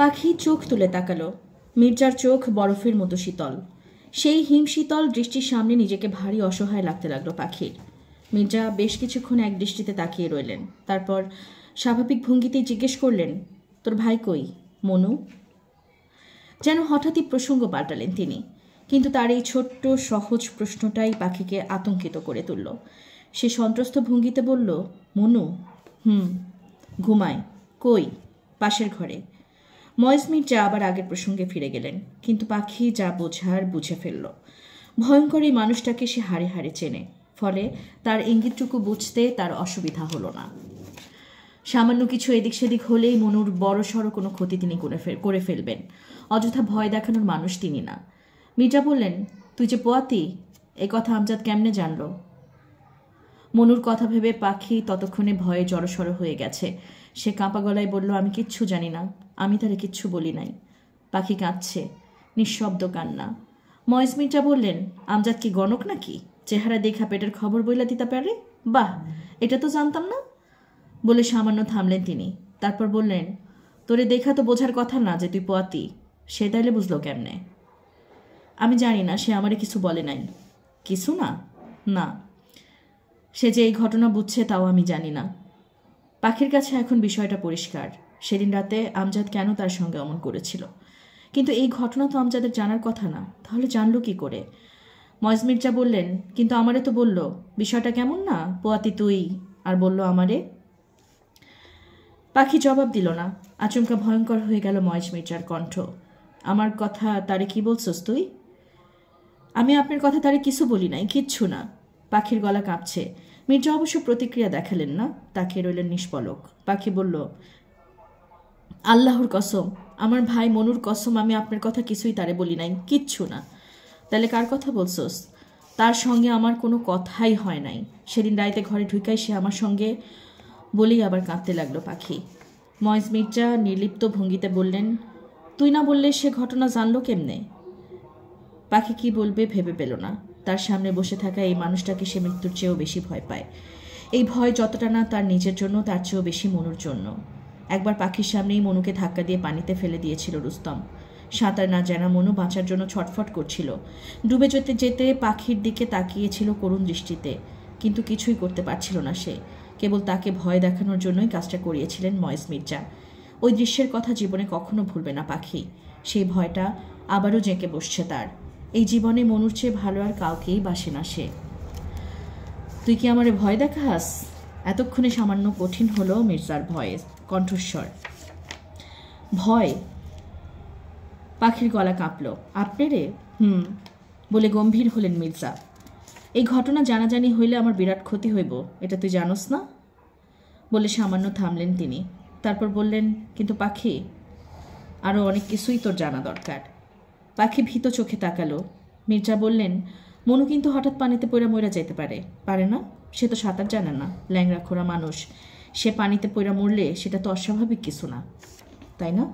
পাখি চোখ তুলে তাকালো। মির্জার চোখ বরফের মতো শীতল। সেই হিমশীতল দৃষ্টির সামনে নিজেকে ভারী অসহায় লাগতে লাগলো পাখির। মির্জা বেশ কিছুক্ষণ এক দৃষ্টিতে তাকিয়ে রইলেন। তারপর স্বাভাবিক ভঙ্গিতেই জিজ্ঞেস করলেন, তোর ভাই কই, মনু? যেন হঠাৎই প্রসঙ্গ পাল্টালেন তিনি। কিন্তু তার এই ছোট্ট সহজ প্রশ্নটাই পাখিকে আতঙ্কিত করে তুলল। সে সন্ত্রস্ত ভঙ্গিতে বলল, মনু? ঘুমায়। কই? পাশের ঘরে। ময়েজ মির্জা আবার আগের প্রসঙ্গে ফিরে গেলেন। কিন্তু পাখি যা বোঝার বুঝে ফেলল। ভয়ঙ্কর এই মানুষটাকে সে হাড়ে হাড়ে চেনে। ফলে তার ইঙ্গিতটুকু বুঝতে তার অসুবিধা হলো না। সামান্য কিছু এদিক সেদিক হলেই মনুর বড়সড় কোনো ক্ষতি তিনি করে ফেলবেন। অযথা ভয় দেখানোর মানুষ তিনি না। মির্জা বললেন, তুই যে পোয়াতি, এ কথা আমজাদ কেমনে জানল? মনুর কথা ভেবে পাখি ততক্ষণে ভয়ে জড়সড় হয়ে গেছে। সে কাঁপা গলায় বলল, আমি কিচ্ছু জানি না, আমি তারে কিচ্ছু বলি নাই। পাখি কাঁদছে, নিঃশব্দ কান্না। ময়েজ মির্জা বললেন, আমজাদ কি গণক নাকি? চেহারা দেখা পেটের খবর বইলা দিতে পারে? বাহ, এটা তো জানতাম না। বলে সামান্য থামলেন তিনি। তারপর বললেন, তোরে দেখা তো বোঝার কথা না যে তুই পোয়াতি, সে তাইলে বুঝলো কেমনে? আমি জানি না, সে আমারে কিছু বলে নাই। কিছু না? না। সে যে এই ঘটনা বুঝছে তাও আমি জানি না। পাখির কাছে এখন বিষয়টা পরিষ্কার। সেদিন রাতে আমজাদ কেন তার সঙ্গে অমন করেছিল। কিন্তু এই ঘটনা তো আমজাদের জানার কথা না। তাহলে জানলো কি করে? ময়েজ মির্জা বললেন, কিন্তু আমারে তো বলল। বিষয়টা কেমন না, পোয়াতি তুই, আর বলল আমারে। পাখি জবাব দিল না। আচমকা ভয়ঙ্কর হয়ে গেল ময়েজ মির্জার কণ্ঠ। আমার কথা তারে কি বলছস তুই? আমি আপনার কথা তারে কিছু বলি নাই, কিচ্ছু না। পাখির গলা কাঁপছে। মির্জা অবশ্য প্রতিক্রিয়া দেখালেন না, তাকিয়ে রইলেন নিষ্পলক। পাখি বলল, আল্লাহর কসম, আমার ভাই মনুর কসম, আমি আপনার কথা কিছুই তারে বলি নাই, কিচ্ছু না। তাহলে কার কথা বলছস? তার সঙ্গে আমার কোনো কথাই হয় নাই। সেদিন রাইতে ঘরে ঢুকাই সে আমার সঙ্গে, বলেই আবার কাঁদতে লাগলো পাখি। ময়েজ মির্জা নির্লিপ্ত ভঙ্গিতে বললেন, তুই না বললে সে ঘটনা জানলো কেমনে? পাখি কি বলবে ভেবে পেল না। তার সামনে বসে থাকা এই মানুষটাকে সে মৃত্যুর চেয়েও বেশি ভয় পায়। এই ভয় যতটা না তার নিজের জন্য, তার চেয়েও বেশি মনুর জন্য। একবার পাখির সামনেই মনুকে ধাক্কা দিয়ে পানিতে ফেলে দিয়েছিল রুস্তম। সাঁতার না জানা মনু বাঁচার জন্য ছটফট করছিল। ডুবে যেতে যেতে পাখির দিকে তাকিয়েছিল করুণ দৃষ্টিতে। কিন্তু কিছুই করতে পারছিল না সে। কেবল তাকে ভয় দেখানোর জন্যই কাজটা করিয়েছিলেন ময়েজ মির্জা। ওই দৃশ্যের কথা জীবনে কখনো ভুলবে না পাখি। সেই ভয়টা আবারও জেঁকে বসছে তার। এই জীবনে মনুর চেয়ে ভালো আর কাউকেই বাসে না সে। তুই কি আমারে ভয় দেখাস? এতক্ষণে সামান্য কঠিন হলো মির্জার ভয়ে কণ্ঠস্বর। ভয়? পাখির গলা কাঁপল। আপনি রে? বলে গম্ভীর হলেন মির্জা। এই ঘটনা জানাজানি হইলে আমার বিরাট ক্ষতি হইব, এটা তুই জানোস না? বলে সামান্য থামলেন তিনি। তারপর বললেন, কিন্তু পাখি, আরও অনেক কিছুই তোর জানা দরকার। পাখি ভীত চোখে তাকালো। মির্জা বললেন, মনু কিন্তু হঠাৎ পানিতে পড়ে মরে যেতে পারে না? সে তো সাঁতার জানে না, ল্যাংড়া খোড়া মানুষ। সে পানিতে পড়ে মরলে সেটা তো অস্বাভাবিক কিছু না, তাই না?